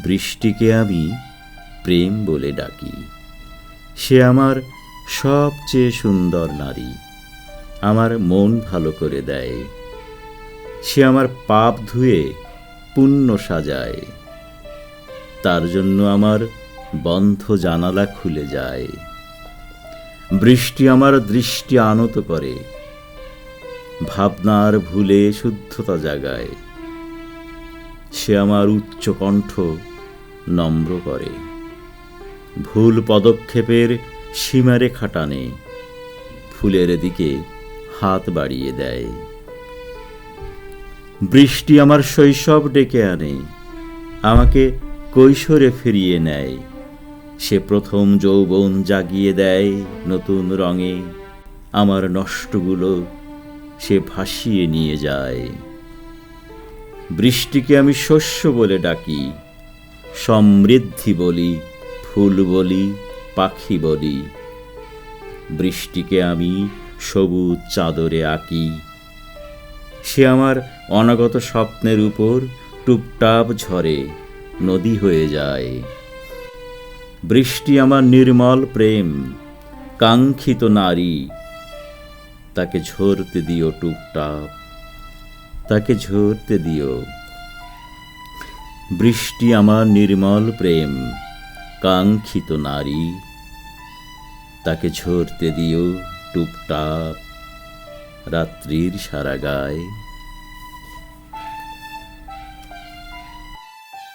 বৃষ্টিকে আমি প্রেম বলে ডাকি। সে আমার সবচেয়ে সুন্দর নারী, আমার মন ভালো করে দেয়। সে আমার পাপ ধুয়ে পুণ্য সাজায়, তার জন্য আমার বন্ধ জানালা খুলে যায়। বৃষ্টি আমার দৃষ্টি আনত করে, ভাবনার ভুলে শুদ্ধতা জাগায়। সে আমার উচ্চ কণ্ঠ নম্র করে, ভুল পদক্ষেপের সীমারেখা টানে, ফুলের দিকে হাত বাড়িয়ে দেয়। বৃষ্টি আমার শৈশব ডেকে আনে, আমাকে কৈশোরে ফিরিয়ে নেয়। সে প্রথম যৌবন জাগিয়ে দেয় নতুন রঙে, আমার নষ্টগুলো সে ভাসিয়ে নিয়ে যায়। বৃষ্টিকে আমি শস্য বলে ডাকি, সমৃদ্ধি বলি, ফুল বলি, পাখি বলি। বৃষ্টিকে আমি সবুজ চাদরে আঁকি, সে আমার অনাগত স্বপ্নের উপর টুপটাপ ঝরে, নদী হয়ে যায়। বৃষ্টি আমার নির্মল প্রেম, কাঙ্ক্ষিত নারী, তাকে ঝরতে দিও টুপটাপ, তাকে ঝরতে দিও। বৃষ্টি আমার নির্মল প্রেম, কাঙ্ক্ষিত নারী, তাকে ঝরতে দিও টুপটাপ রাত্রির সারা গায়ে।